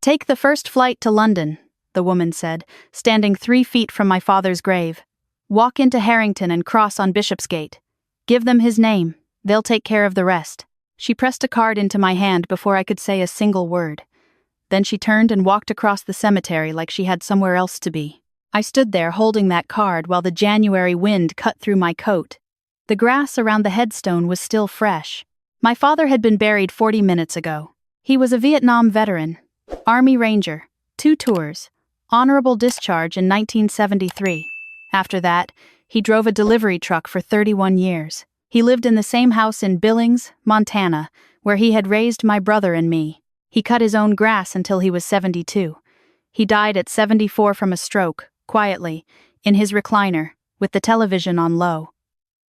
"Take the first flight to London," the woman said, standing 3 feet from my father's grave. "Walk into Harrington and cross on Bishopsgate. Give them his name. They'll take care of the rest." She pressed a card into my hand before I could say a single word. Then she turned and walked across the cemetery like she had somewhere else to be. I stood there holding that card while the January wind cut through my coat. The grass around the headstone was still fresh. My father had been buried 40 minutes ago. He was a Vietnam veteran, Army Ranger, 2 tours, honorable discharge in 1973. After that, he drove a delivery truck for 31 years. He lived in the same house in Billings, Montana, where he had raised my brother and me. He cut his own grass until he was 72. He died at 74 from a stroke, quietly, in his recliner, with the television on low.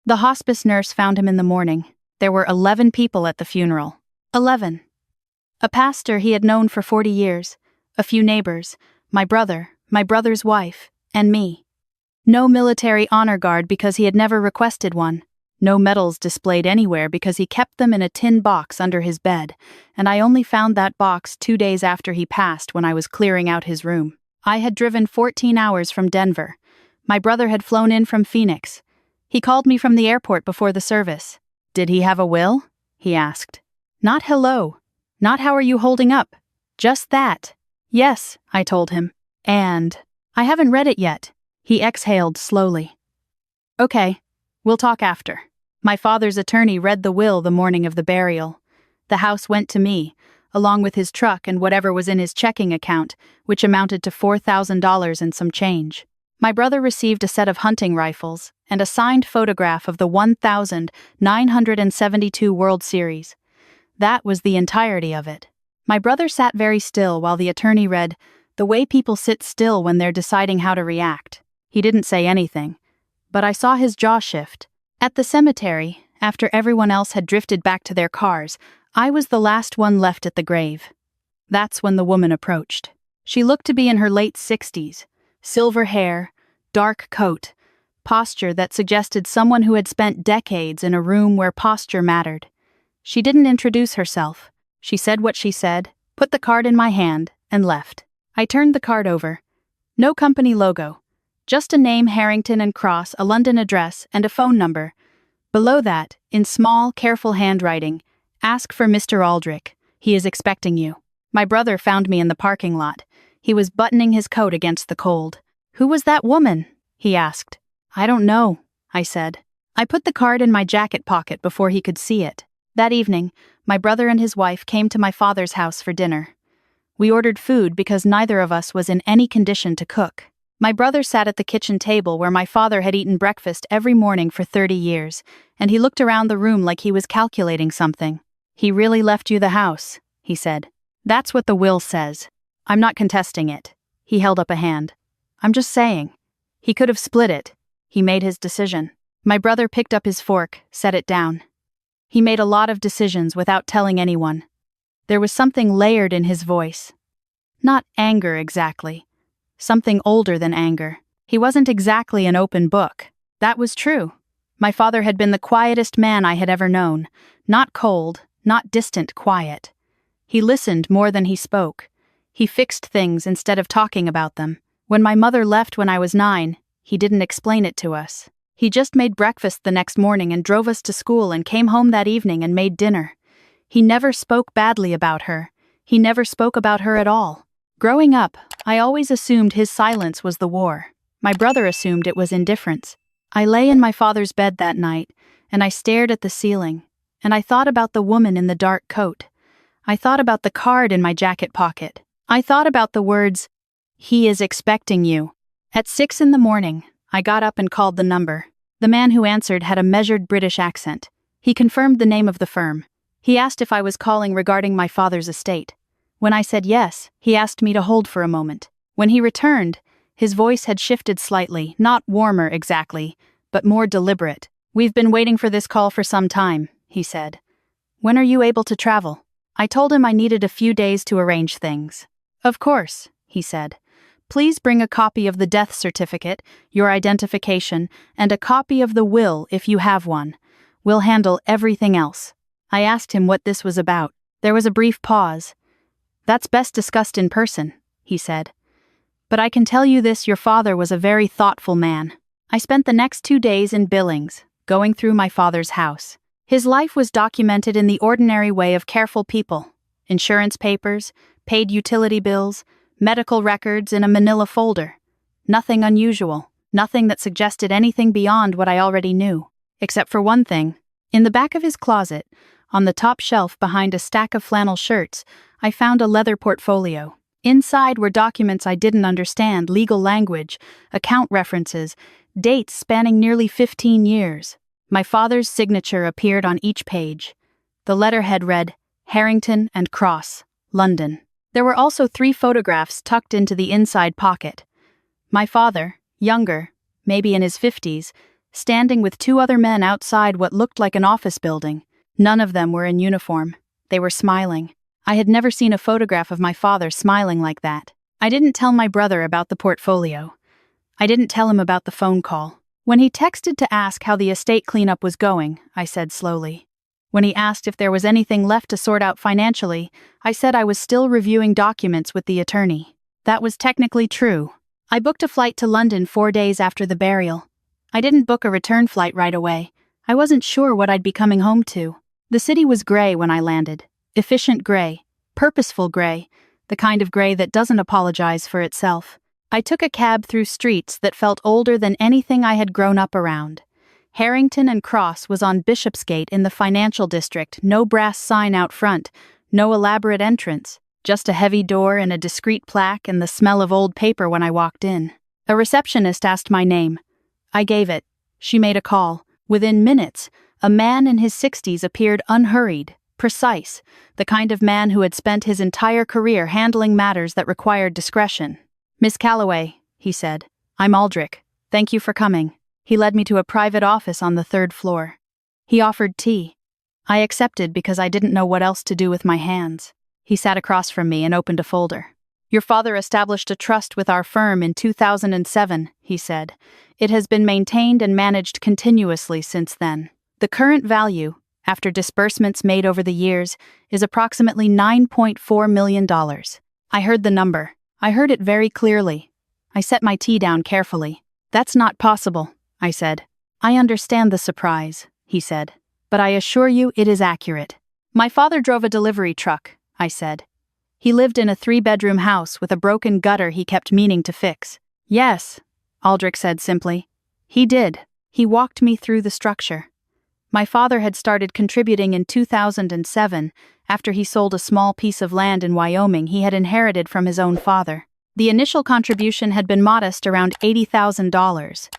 The hospice nurse found him in the morning. There were 11 people at the funeral. 11. A pastor he had known for 40 years, a few neighbors, my brother's wife, and me. No military honor guard because he had never requested one. No medals displayed anywhere because he kept them in a tin box under his bed, and I only found that box 2 days after he passed when I was clearing out his room. I had driven 14 hours from Denver. My brother had flown in from Phoenix. He called me from the airport before the service. "Did he have a will?" he asked. "Not hello. Not how are you holding up. Just that." "Yes," I told him. "And I haven't read it yet." He exhaled slowly. "Okay, we'll talk after." My father's attorney read the will the morning of the burial. The house went to me, along with his truck and whatever was in his checking account, which amounted to $4,000 and some change. My brother received a set of hunting rifles and a signed photograph of the 1972 World Series. That was the entirety of it. My brother sat very still while the attorney read, the way people sit still when they're deciding how to react. He didn't say anything, but I saw his jaw shift. At the cemetery, after everyone else had drifted back to their cars, I was the last one left at the grave. That's when the woman approached. She looked to be in her late 60s, silver hair, dark coat, posture that suggested someone who had spent decades in a room where posture mattered. She didn't introduce herself. She said what she said, put the card in my hand, and left. I turned the card over. No company logo. Just a name, Harrington and Cross, a London address, and a phone number. Below that, in small, careful handwriting, "Ask for Mr. Aldrich. He is expecting you." My brother found me in the parking lot. He was buttoning his coat against the cold. "Who was that woman?" he asked. "I don't know," I said. I put the card in my jacket pocket before he could see it. That evening, my brother and his wife came to my father's house for dinner. We ordered food because neither of us was in any condition to cook. My brother sat at the kitchen table where my father had eaten breakfast every morning for 30 years, and he looked around the room like he was calculating something. "He really left you the house," he said. "That's what the will says. I'm not contesting it." He held up a hand. "I'm just saying. He could have split it. He made his decision." My brother picked up his fork, set it down. He made a lot of decisions without telling anyone. There was something layered in his voice. Not anger exactly. Something older than anger. He wasn't exactly an open book. That was true. My father had been the quietest man I had ever known. Not cold, not distant quiet. He listened more than he spoke. He fixed things instead of talking about them. When my mother left when I was 9, he didn't explain it to us. He just made breakfast the next morning and drove us to school and came home that evening and made dinner. He never spoke badly about her. He never spoke about her at all. Growing up, I always assumed his silence was the war. My brother assumed it was indifference. I lay in my father's bed that night, and I stared at the ceiling, and I thought about the woman in the dark coat. I thought about the card in my jacket pocket. I thought about the words, "He is expecting you." At 6 a.m, I got up and called the number. The man who answered had a measured British accent. He confirmed the name of the firm. He asked if I was calling regarding my father's estate. When I said yes, he asked me to hold for a moment. When he returned, his voice had shifted slightly, not warmer exactly, but more deliberate. "We've been waiting for this call for some time," he said. "When are you able to travel?" I told him I needed a few days to arrange things. "Of course," he said. "Please bring a copy of the death certificate, your identification, and a copy of the will if you have one. We'll handle everything else." I asked him what this was about. There was a brief pause. That's best discussed in person, he said. But I can tell you this, your father was a very thoughtful man. I spent the next 2 days in Billings, going through my father's house. His life was documented in the ordinary way of careful people. Insurance papers, paid utility bills, medical records in a manila folder. Nothing unusual, nothing that suggested anything beyond what I already knew. Except for one thing. In the back of his closet, on the top shelf behind a stack of flannel shirts, I found a leather portfolio. Inside were documents I didn't understand, legal language, account references, dates spanning nearly 15 years. My father's signature appeared on each page. The letterhead read, Harrington and Cross, London. There were also 3 photographs tucked into the inside pocket. My father, younger, maybe in his 50s, standing with 2 other men outside what looked like an office building. None of them were in uniform. They were smiling. I had never seen a photograph of my father smiling like that. I didn't tell my brother about the portfolio. I didn't tell him about the phone call. When he texted to ask how the estate cleanup was going, I said slowly. When he asked if there was anything left to sort out financially, I said I was still reviewing documents with the attorney. That was technically true. I booked a flight to London 4 days after the burial. I didn't book a return flight right away. I wasn't sure what I'd be coming home to. The city was gray when I landed. Efficient gray. Purposeful gray. The kind of gray that doesn't apologize for itself. I took a cab through streets that felt older than anything I had grown up around. Harrington and Cross was on Bishopsgate in the financial district, no brass sign out front, no elaborate entrance, just a heavy door and a discreet plaque and the smell of old paper when I walked in. A receptionist asked my name. I gave it. She made a call. Within minutes, a man in his 60s appeared unhurried, precise, the kind of man who had spent his entire career handling matters that required discretion. Miss Calloway, he said, I'm Aldrich. Thank you for coming. He led me to a private office on the 3rd floor. He offered tea. I accepted because I didn't know what else to do with my hands. He sat across from me and opened a folder. Your father established a trust with our firm in 2007, he said. It has been maintained and managed continuously since then. The current value, after disbursements made over the years, is approximately $9.4 million. I heard the number. I heard it very clearly. I set my tea down carefully. That's not possible, I said. I understand the surprise, he said, but I assure you it is accurate. My father drove a delivery truck, I said. He lived in a 3-bedroom house with a broken gutter he kept meaning to fix. Yes, Aldrich said simply. He did. He walked me through the structure. My father had started contributing in 2007 after he sold a small piece of land in Wyoming he had inherited from his own father. The initial contribution had been modest, around $80,000.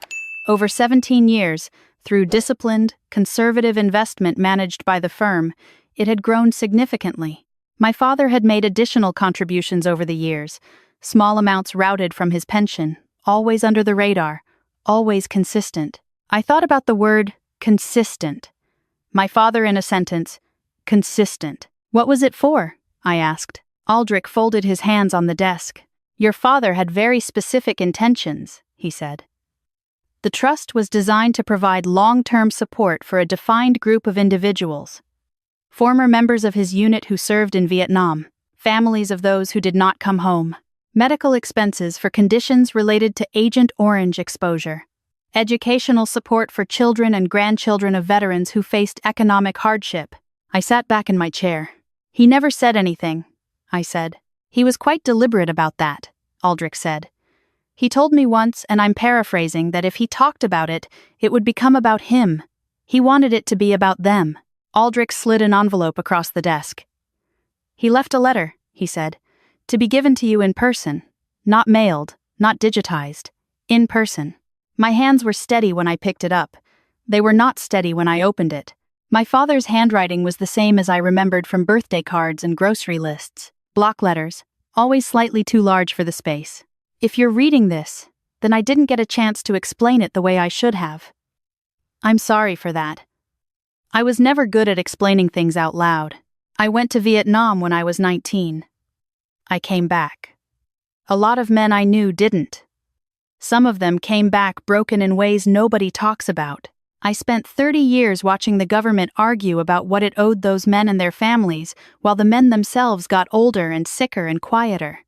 Over 17 years, through disciplined, conservative investment managed by the firm, it had grown significantly. My father had made additional contributions over the years, small amounts routed from his pension, always under the radar, always consistent. I thought about the word consistent. My father in a sentence, consistent. What was it for? I asked. Aldrich folded his hands on the desk. Your father had very specific intentions, he said. The trust was designed to provide long-term support for a defined group of individuals. Former members of his unit who served in Vietnam, families of those who did not come home, medical expenses for conditions related to Agent Orange exposure, educational support for children and grandchildren of veterans who faced economic hardship. I sat back in my chair. He never said anything, I said. He was quite deliberate about that, Aldrich said. He told me once, and I'm paraphrasing, that if he talked about it, it would become about him. He wanted it to be about them. Aldrich slid an envelope across the desk. He left a letter, he said, to be given to you in person, not mailed, not digitized, in person. My hands were steady when I picked it up. They were not steady when I opened it. My father's handwriting was the same as I remembered from birthday cards and grocery lists. Block letters, always slightly too large for the space. If you're reading this, then I didn't get a chance to explain it the way I should have. I'm sorry for that. I was never good at explaining things out loud. I went to Vietnam when I was 19. I came back. A lot of men I knew didn't. Some of them came back broken in ways nobody talks about. I spent 30 years watching the government argue about what it owed those men and their families, while the men themselves got older and sicker and quieter.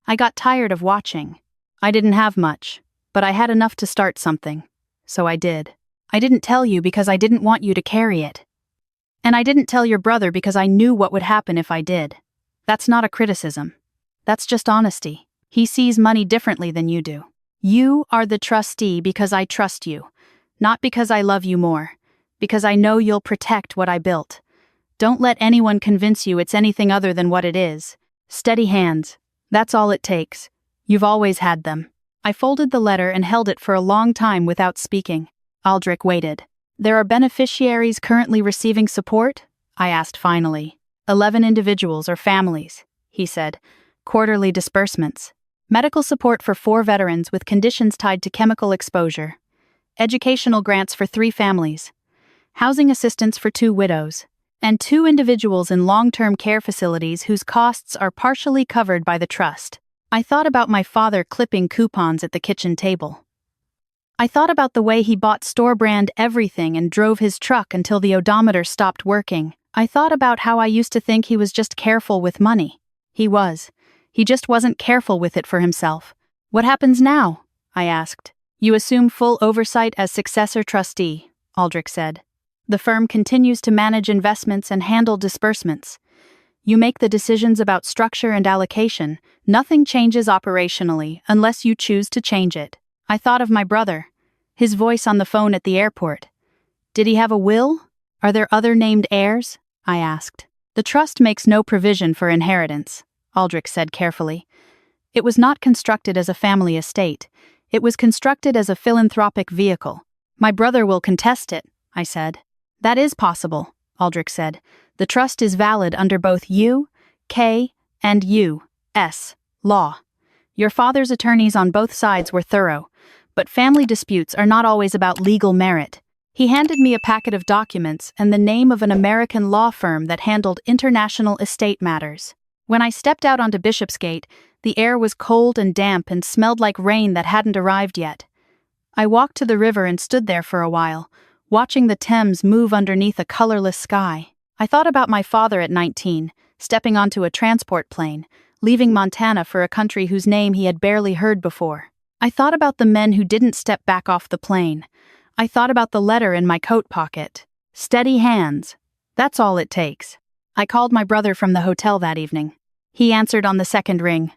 I got tired of watching. I didn't have much, but I had enough to start something. So I did. I didn't tell you because I didn't want you to carry it. And I didn't tell your brother because I knew what would happen if I did. That's not a criticism. That's just honesty. He sees money differently than you do. You are the trustee because I trust you. Not because I love you more. Because I know you'll protect what I built. Don't let anyone convince you it's anything other than what it is. Steady hands. That's all it takes. You've always had them. I folded the letter and held it for a long time without speaking. Aldrich waited. There are beneficiaries currently receiving support? I asked finally. 11 individuals or families, he said. Quarterly disbursements. Medical support for 4 veterans with conditions tied to chemical exposure. Educational grants for 3 families. Housing assistance for 2 widows. And 2 individuals in long-term care facilities whose costs are partially covered by the trust. I thought about my father clipping coupons at the kitchen table. I thought about the way he bought store-brand everything and drove his truck until the odometer stopped working. I thought about how I used to think he was just careful with money. He was. He just wasn't careful with it for himself. What happens now? I asked. You assume full oversight as successor trustee, Aldrich said. The firm continues to manage investments and handle disbursements. You make the decisions about structure and allocation. Nothing changes operationally unless you choose to change it. I thought of my brother. His voice on the phone at the airport. Did he have a will? Are there other named heirs? I asked. The trust makes no provision for inheritance, Aldrich said carefully. It was not constructed as a family estate. It was constructed as a philanthropic vehicle. My brother will contest it, I said. That is possible, Aldrich said. The trust is valid under both U.K. and U.S. law. Your father's attorneys on both sides were thorough, but family disputes are not always about legal merit. He handed me a packet of documents and the name of an American law firm that handled international estate matters. When I stepped out onto Bishopsgate, the air was cold and damp and smelled like rain that hadn't arrived yet. I walked to the river and stood there for a while, watching the Thames move underneath a colorless sky. I thought about my father at 19, stepping onto a transport plane, leaving Montana for a country whose name he had barely heard before. I thought about the men who didn't step back off the plane. I thought about the letter in my coat pocket. Steady hands. That's all it takes. I called my brother from the hotel that evening. He answered on the second ring.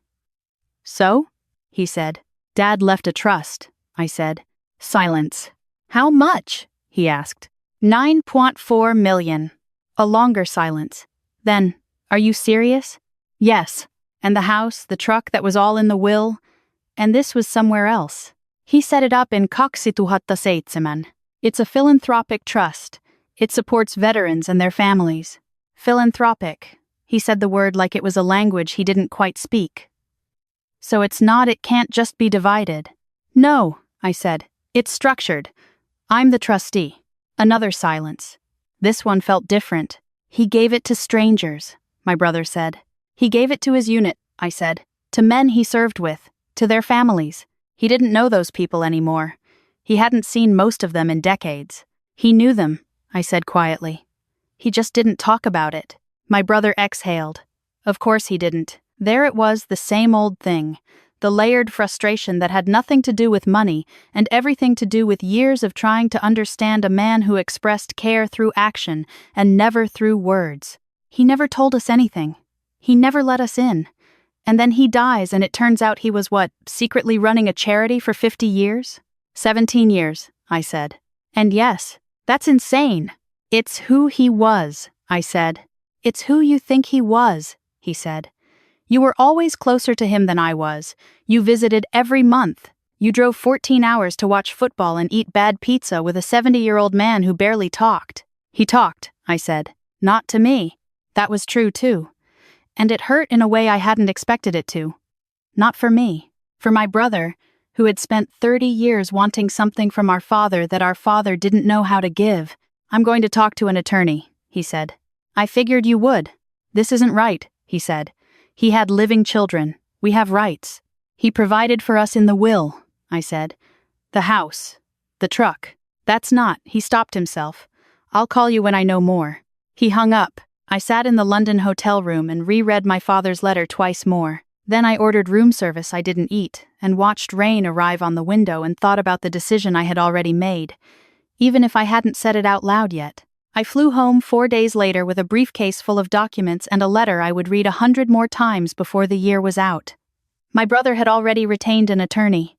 So? He said. Dad left a trust, I said. Silence. How much? He asked. 9.4 million. A longer silence. Then, are you serious? Yes. And the house, the truck that was all in the will, and this was somewhere else. He set it up in 2007. It's a philanthropic trust. It supports veterans and their families. Philanthropic. He said the word like it was a language he didn't quite speak. So it can't just be divided. No, I said. It's structured. I'm the trustee. Another silence. This one felt different. He gave it to strangers, my brother said. He gave it to his unit, I said. To men he served with. To their families. He didn't know those people anymore. He hadn't seen most of them in decades. He knew them, I said quietly. He just didn't talk about it. My brother exhaled. Of course he didn't. There it was, the same old thing. The layered frustration that had nothing to do with money and everything to do with years of trying to understand a man who expressed care through action and never through words. He never told us anything. He never let us in. And then he dies and it turns out he was secretly running a charity for 50 years? 17 years, I said. And yes, that's insane. It's who he was, I said. It's who you think he was, he said. You were always closer to him than I was. You visited every month. You drove 14 hours to watch football and eat bad pizza with a 70-year-old man who barely talked. He talked, I said. Not to me. That was true too. And it hurt in a way I hadn't expected it to. Not for me. For my brother, who had spent 30 years wanting something from our father that our father didn't know how to give. I'm going to talk to an attorney, he said. I figured you would. This isn't right, he said. He had living children. We have rights. He provided for us in the will, I said. The house. The truck. That's not, he stopped himself. I'll call you when I know more. He hung up. I sat in the London hotel room and reread my father's letter twice more. Then I ordered room service I didn't eat, and watched rain arrive on the window and thought about the decision I had already made, even if I hadn't said it out loud yet. I flew home 4 days later with a briefcase full of documents and a letter I would read 100 more times before the year was out. My brother had already retained an attorney.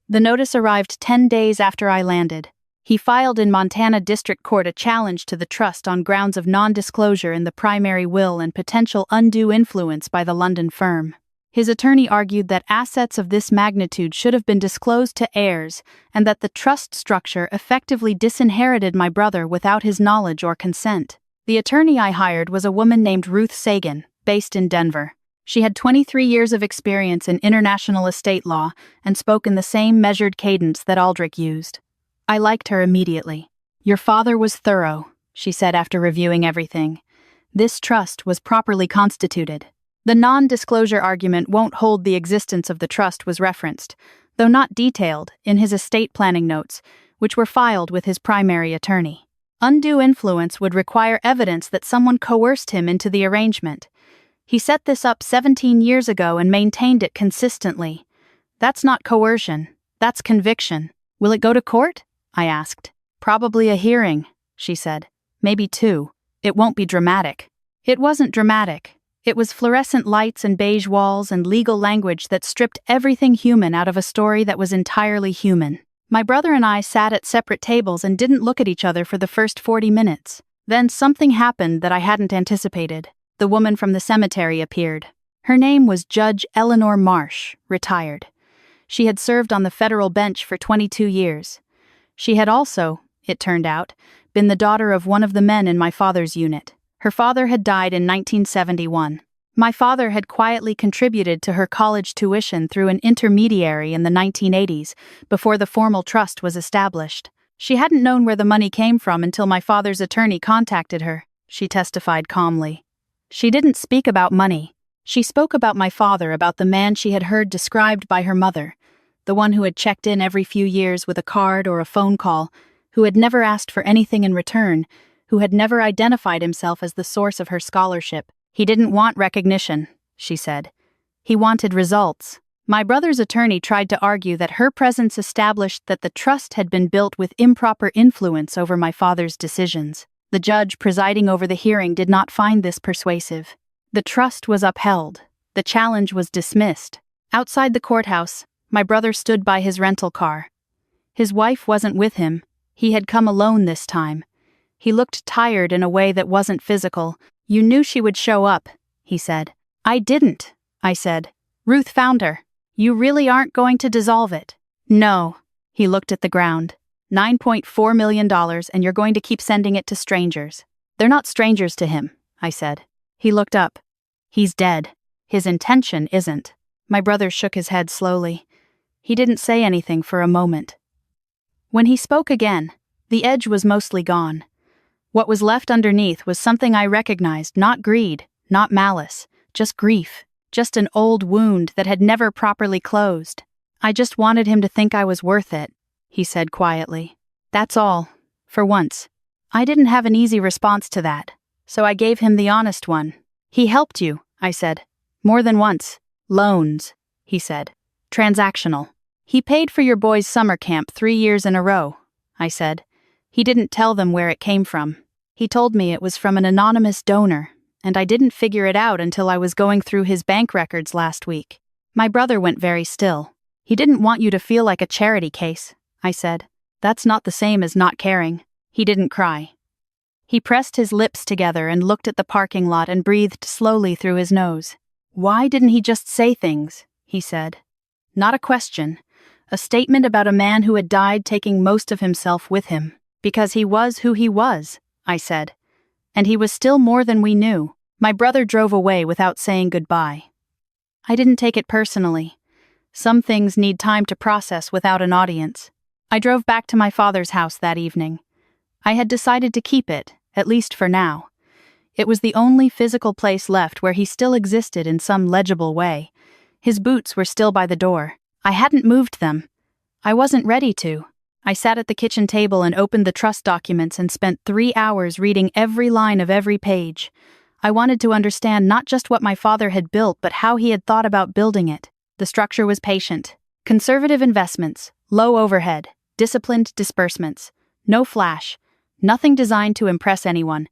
The notice arrived 10 days after I landed. He filed in Montana District Court a challenge to the trust on grounds of non-disclosure in the primary will and potential undue influence by the London firm. His attorney argued that assets of this magnitude should have been disclosed to heirs and that the trust structure effectively disinherited my brother without his knowledge or consent. The attorney I hired was a woman named Ruth Sagan, based in Denver. She had 23 years of experience in international estate law and spoke in the same measured cadence that Aldrich used. I liked her immediately. "Your father was thorough," she said after reviewing everything. "This trust was properly constituted." The non-disclosure argument won't hold the existence of the trust was referenced, though not detailed, in his estate planning notes, which were filed with his primary attorney. Undue influence would require evidence that someone coerced him into the arrangement. He set this up 17 years ago and maintained it consistently. That's not coercion, that's conviction. "Will it go to court?" I asked. "Probably a hearing," she said. "Maybe 2. It won't be dramatic." It wasn't dramatic. It was fluorescent lights and beige walls and legal language that stripped everything human out of a story that was entirely human. My brother and I sat at separate tables and didn't look at each other for the first 40 minutes. Then something happened that I hadn't anticipated. The woman from the cemetery appeared. Her name was Judge Eleanor Marsh, retired. She had served on the federal bench for 22 years. She had also, it turned out, been the daughter of one of the men in my father's unit. Her father had died in 1971. My father had quietly contributed to her college tuition through an intermediary in the 1980s, before the formal trust was established. She hadn't known where the money came from until my father's attorney contacted her, she testified calmly. She didn't speak about money. She spoke about my father, about the man she had heard described by her mother, the one who had checked in every few years with a card or a phone call, who had never asked for anything in return, who had never identified himself as the source of her scholarship. "He didn't want recognition," she said. "He wanted results." My brother's attorney tried to argue that her presence established that the trust had been built with improper influence over my father's decisions. The judge presiding over the hearing did not find this persuasive. The trust was upheld. The challenge was dismissed. Outside the courthouse, my brother stood by his rental car. His wife wasn't with him. He had come alone this time. He looked tired in a way that wasn't physical. "You knew she would show up," he said. "I didn't," I said. "Ruth found her. You really aren't going to dissolve it?" "No." He looked at the ground. $9.4 million, and you're going to keep sending it to strangers. "They're not strangers to him," I said. He looked up. "He's dead. His intention isn't." My brother shook his head slowly. He didn't say anything for a moment. When he spoke again, the edge was mostly gone. What was left underneath was something I recognized, not greed, not malice, just grief, just an old wound that had never properly closed. "I just wanted him to think I was worth it," he said quietly. "That's all, for once." I didn't have an easy response to that, so I gave him the honest one. "He helped you," I said. "More than once." "Loans," he said. "Transactional." "He paid for your boys' summer camp 3 years in a row," I said. "He didn't tell them where it came from. He told me it was from an anonymous donor, and I didn't figure it out until I was going through his bank records last week." My brother went very still. "He didn't want you to feel like a charity case," I said. "That's not the same as not caring." He didn't cry. He pressed his lips together and looked at the parking lot and breathed slowly through his nose. "Why didn't he just say things?" he said. Not a question. A statement about a man who had died taking most of himself with him. "Because he was who he was," I said. "And he was still more than we knew." My brother drove away without saying goodbye. I didn't take it personally. Some things need time to process without an audience. I drove back to my father's house that evening. I had decided to keep it, at least for now. It was the only physical place left where he still existed in some legible way. His boots were still by the door. I hadn't moved them. I wasn't ready to. I sat at the kitchen table and opened the trust documents and spent 3 hours reading every line of every page. I wanted to understand not just what my father had built, but how he had thought about building it. The structure was patient. Conservative investments, low overhead, disciplined disbursements. No flash. Nothing designed to impress anyone.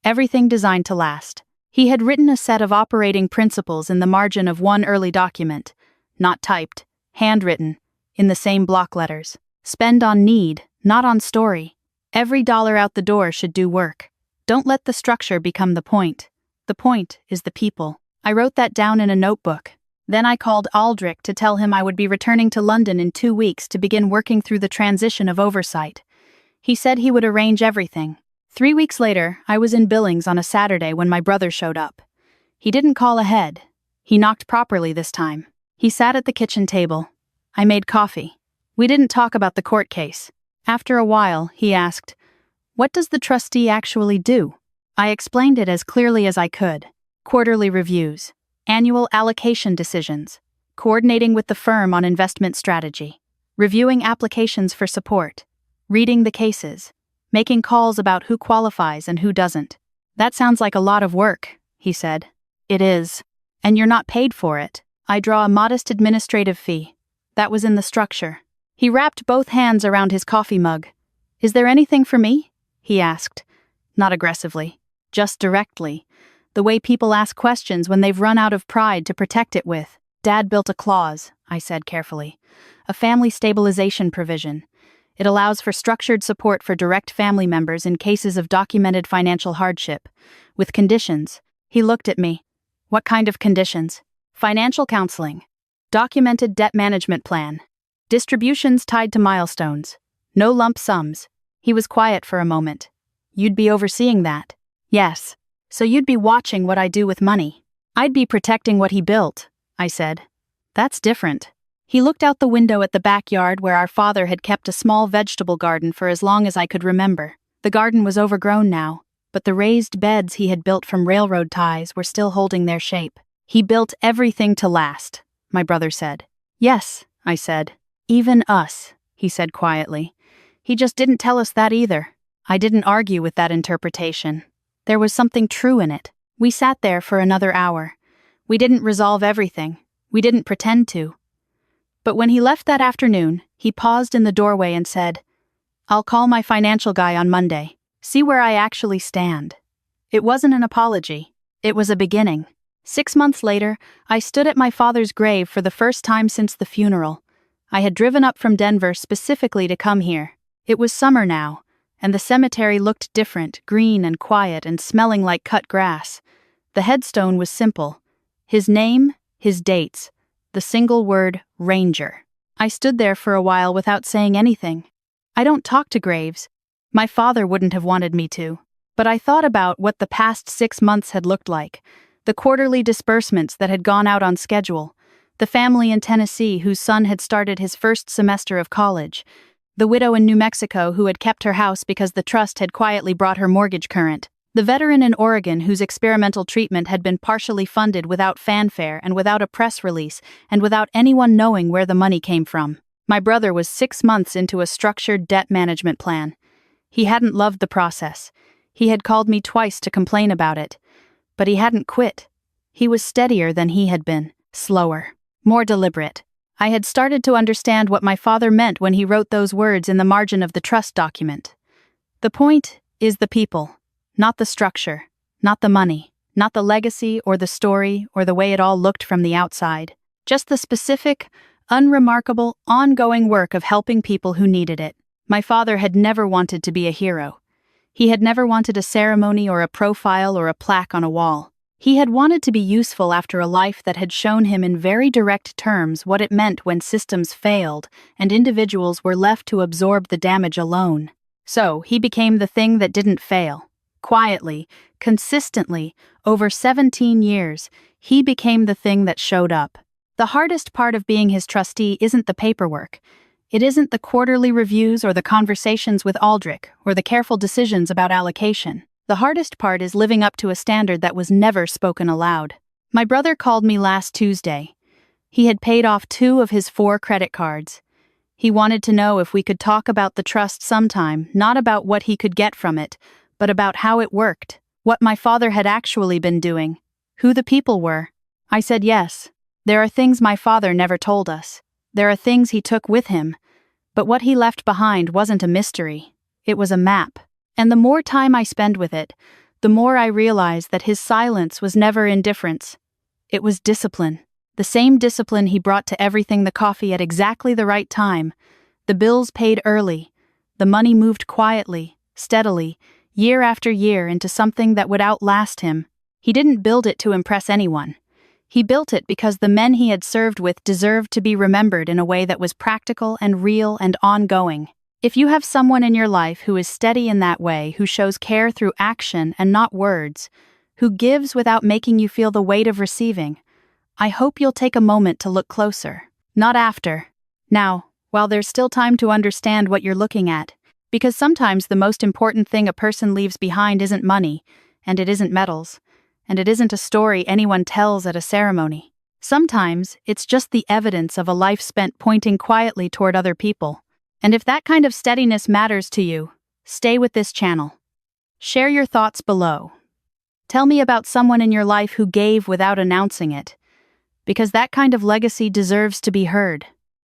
Everything designed to last. He had written a set of operating principles in the margin of one early document. Not typed, handwritten, in the same block letters. Spend on need, not on story. Every dollar out the door should do work. Don't let the structure become the point. The point is the people. I wrote that down in a notebook. Then I called Aldrich to tell him I would be returning to London in 2 weeks to begin working through the transition of oversight. He said he would arrange everything. 3 weeks later, I was in Billings on a Saturday when my brother showed up. He didn't call ahead. He knocked properly this time. He sat at the kitchen table. I made coffee. We didn't talk about the court case. After a while, he asked, "What does the trustee actually do?" I explained it as clearly as I could. Quarterly reviews, annual allocation decisions, coordinating with the firm on investment strategy, reviewing applications for support, reading the cases, making calls about who qualifies and who doesn't. "That sounds like a lot of work," he said. "It is. And you're not paid for it. I draw a modest administrative fee. That was in the structure." He wrapped both hands around his coffee mug. "Is there anything for me?" he asked. Not aggressively, just directly. The way people ask questions when they've run out of pride to protect it with. "Dad built a clause," I said carefully. "A family stabilization provision. It allows for structured support for direct family members in cases of documented financial hardship. With conditions." He looked at me. "What kind of conditions?" "Financial counseling. Documented debt management plan. Distributions tied to milestones. No lump sums." He was quiet for a moment. "You'd be overseeing that?" "Yes. So you'd be watching what I do with money." "I'd be protecting what he built," I said. "That's different." He looked out the window at the backyard where our father had kept a small vegetable garden for as long as I could remember. The garden was overgrown now, but the raised beds he had built from railroad ties were still holding their shape. "He built everything to last," my brother said. "Yes," I said. "Even us," he said quietly. "He just didn't tell us that either." I didn't argue with that interpretation. There was something true in it. We sat there for another hour. We didn't resolve everything. We didn't pretend to. But when he left that afternoon, he paused in the doorway and said, "I'll call my financial guy on Monday. See where I actually stand." It wasn't an apology. It was a beginning. 6 months later, I stood at my father's grave for the first time since the funeral. I had driven up from Denver specifically to come here. It was summer now, and the cemetery looked different, green and quiet and smelling like cut grass. The headstone was simple. His name, his dates, the single word, Ranger. I stood there for a while without saying anything. I don't talk to graves. My father wouldn't have wanted me to. But I thought about what the past 6 months had looked like. The quarterly disbursements that had gone out on schedule. The family in Tennessee whose son had started his first semester of college. The widow in New Mexico who had kept her house because the trust had quietly brought her mortgage current. The veteran in Oregon whose experimental treatment had been partially funded without fanfare and without a press release and without anyone knowing where the money came from. My brother was 6 months into a structured debt management plan. He hadn't loved the process. He had called me twice to complain about it. But he hadn't quit. He was steadier than he had been, slower, more deliberate. I had started to understand what my father meant when he wrote those words in the margin of the trust document. The point is the people, not the structure, not the money, not the legacy or the story or the way it all looked from the outside. Just the specific, unremarkable, ongoing work of helping people who needed it. My father had never wanted to be a hero. He had never wanted a ceremony or a profile or a plaque on a wall. He had wanted to be useful after a life that had shown him in very direct terms what it meant when systems failed and individuals were left to absorb the damage alone. So he became the thing that didn't fail. Quietly, consistently, over 17 years, he became the thing that showed up. The hardest part of being his trustee isn't the paperwork. It isn't the quarterly reviews or the conversations with Aldrich or the careful decisions about allocation. The hardest part is living up to a standard that was never spoken aloud. My brother called me last Tuesday. He had paid off 2 of his 4 credit cards. He wanted to know if we could talk about the trust sometime, not about what he could get from it, but about how it worked, what my father had actually been doing, who the people were. I said yes. There are things my father never told us. There are things he took with him. But what he left behind wasn't a mystery. It was a map. And the more time I spend with it, the more I realize that his silence was never indifference. It was discipline. The same discipline he brought to everything: the coffee at exactly the right time, the bills paid early, the money moved quietly, steadily, year after year into something that would outlast him. He didn't build it to impress anyone. He built it because the men he had served with deserved to be remembered in a way that was practical and real and ongoing. If you have someone in your life who is steady in that way, who shows care through action and not words, who gives without making you feel the weight of receiving, I hope you'll take a moment to look closer. Not after. Now, while there's still time to understand what you're looking at, because sometimes the most important thing a person leaves behind isn't money, and it isn't medals, and it isn't a story anyone tells at a ceremony. Sometimes it's just the evidence of a life spent pointing quietly toward other people. And if that kind of steadiness matters to you, stay with this channel. Share your thoughts below. Tell me about someone in your life who gave without announcing it, because that kind of legacy deserves to be heard.